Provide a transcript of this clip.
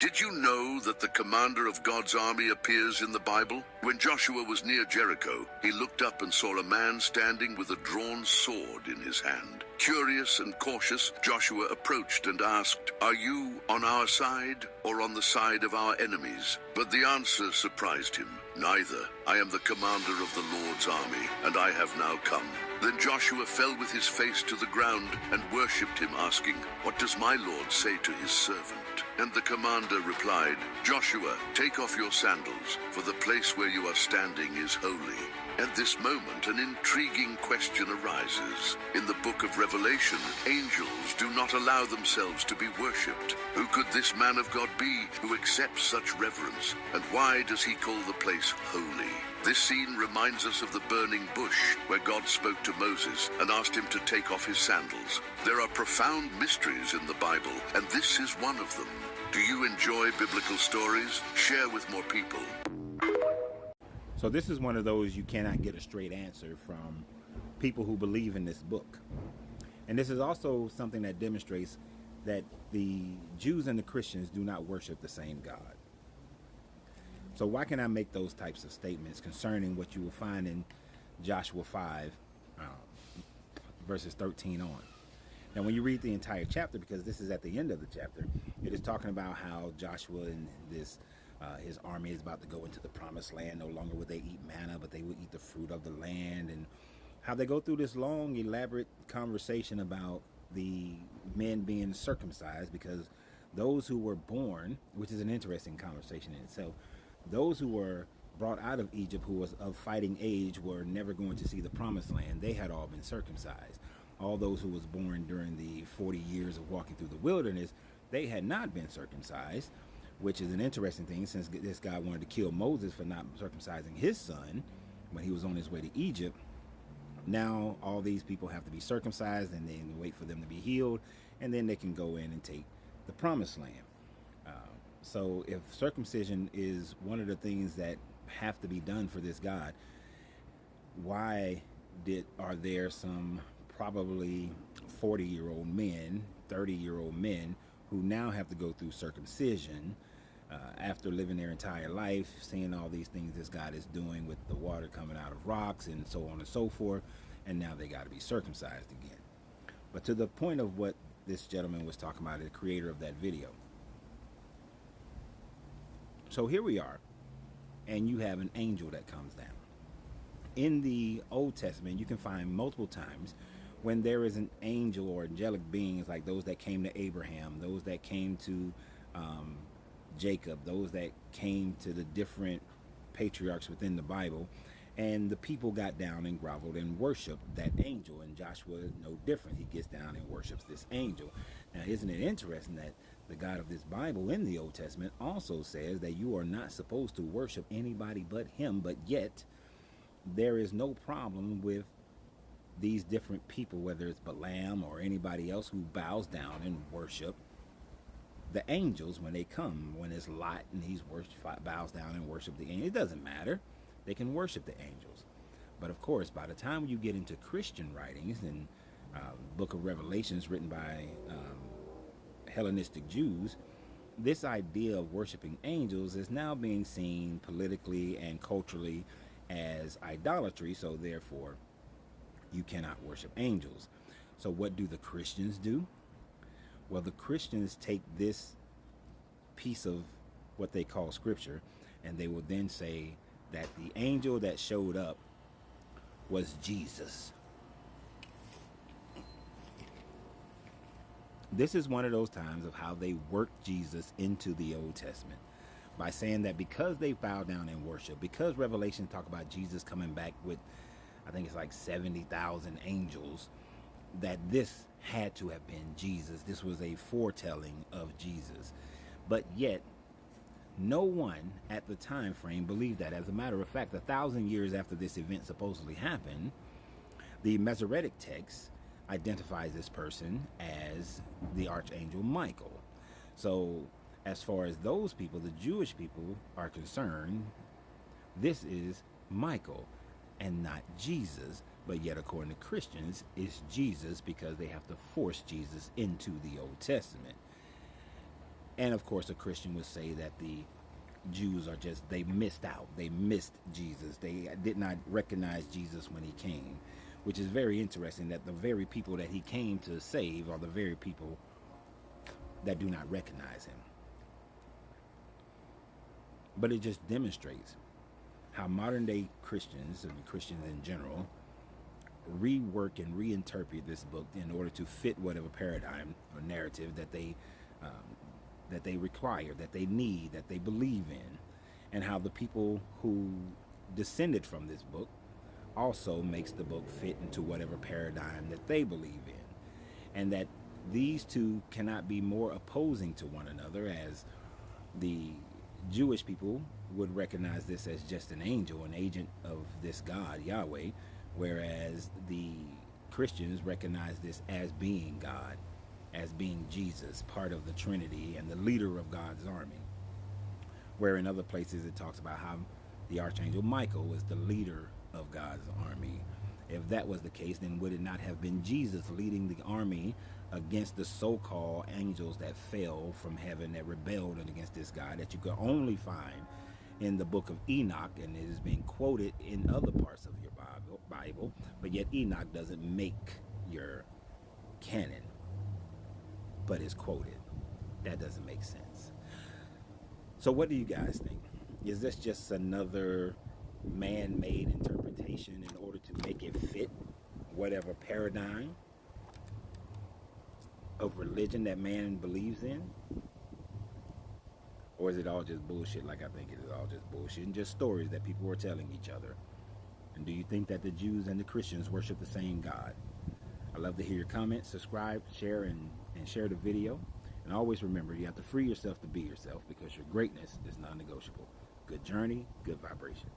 Did you know that the commander of God's army appears in the Bible? When Joshua was near Jericho, he looked up and saw a man standing with a drawn sword in his hand. Curious and cautious, Joshua approached and asked, "Are you on our side or on the side of our enemies?" But the answer surprised him. "Neither. I am the commander of the Lord's army, and I have now come." Then Joshua fell with his face to the ground and worshipped him, asking, "What does my Lord say to his servant?" And the commander replied, "Joshua, take off your sandals, for the place where you are standing is holy." At this moment, an intriguing question arises. In the book of Revelation, angels do not allow themselves to be worshipped. Who could this man of God be who accepts such reverence? And why does he call the place holy? This scene reminds us of the burning bush, where God spoke to Moses and asked him to take off his sandals. There are profound mysteries in the Bible, and this is one of them. Do you enjoy biblical stories? Share with more people. So this is one of those you cannot get a straight answer from people who believe in this book. And this is also something that demonstrates that the Jews and the Christians do not worship the same God. So why can I make those types of statements concerning what you will find in Joshua 5, verses 13 on? Now, when you read the entire chapter, because this is at the end of the chapter, it is talking about how Joshua and his army is about to go into the promised land. No longer would they eat manna, but they would eat the fruit of the land, and how they go through this long, elaborate conversation about the men being circumcised, because those who were born, which is an interesting conversation in itself, those who were brought out of Egypt, who was of fighting age, were never going to see the promised land. They had all been circumcised. All those who was born during the 40 years of walking through the wilderness, they had not been circumcised, which is an interesting thing, since this guy wanted to kill Moses for not circumcising his son when he was on his way to Egypt. Now all these people have to be circumcised, and then wait for them to be healed, and then they can go in and take the promised land. So if circumcision is one of the things that have to be done for this God, why are there some probably 40-year-old men, 30-year-old men, who now have to go through circumcision after living their entire life, seeing all these things this God is doing with the water coming out of rocks and so on and so forth, and now they got to be circumcised again? But to the point of what this gentleman was talking about, the creator of that video. So here we are, and you have an angel that comes down. In the Old Testament, you can find multiple times when there is an angel or angelic beings, like those that came to Abraham, those that came to Jacob, those that came to the different patriarchs within the Bible, and the people got down and groveled and worshiped that angel. And Joshua is no different. He gets down and worships this angel. Now, isn't it interesting that the God of this Bible in the Old Testament also says that you are not supposed to worship anybody but him, but yet there is no problem with these different people, whether it's Balaam or anybody else, who bows down and worship the angels when they come. When it's Lot and he bows down and worship the angels, it doesn't matter. They can worship the angels. But of course, by the time you get into Christian writings and book of Revelations written by Hellenistic Jews, this idea of worshiping angels is now being seen politically and culturally as idolatry. So therefore, you cannot worship angels. So what do the Christians do? Well, the Christians take this piece of what they call scripture, and they will then say that the angel that showed up was Jesus. This is one of those times of how they worked Jesus into the Old Testament, by saying that because they bow down and worship, because Revelation talk about Jesus coming back with, I think it's like 70,000 angels, that this had to have been Jesus. This was a foretelling of Jesus. But yet, no one at the time frame believed that. As a matter of fact, 1,000 years after this event supposedly happened, the Masoretic text identifies this person as the Archangel Michael. So as far as those people, the Jewish people, are concerned, this is Michael and not Jesus. But yet, according to Christians, it's Jesus, because they have to force Jesus into the Old Testament. And of course, a Christian would say that the Jews are just, they missed out. They missed Jesus. They did not recognize Jesus when he came, which is very interesting that the very people that he came to save are the very people that do not recognize him. But it just demonstrates how modern day Christians and Christians in general rework and reinterpret this book in order to fit whatever paradigm or narrative that they require, that they need, that they believe in, and how the people who descended from this book also makes the book fit into whatever paradigm that they believe in, and that these two cannot be more opposing to one another, as the Jewish people would recognize this as just an angel, an agent of this God, Yahweh, whereas the Christians recognize this as being God, as being Jesus, part of the Trinity and the leader of God's army. Where in other places it talks about how the Archangel Micheal was the leader of God's army. If that was the case, then would it not have been Jesus leading the army against the so-called angels that fell from heaven, that rebelled against this God, that you could only find in the book of Enoch, and it is being quoted in other parts of your Bible, but yet Enoch doesn't make your canon, but is quoted. That doesn't make sense. So what do you guys think? Is this just another man-made interpretation in order to make it fit whatever paradigm of religion that man believes in? Or is it all just bullshit, like I think it is all just bullshit and just stories that people are telling each other? And do you think that the Jews and the Christians worship the same God? I'd love to hear your comments, subscribe, share, and share the video. And always remember, you have to free yourself to be yourself, because your greatness is non-negotiable. Good journey, good vibration.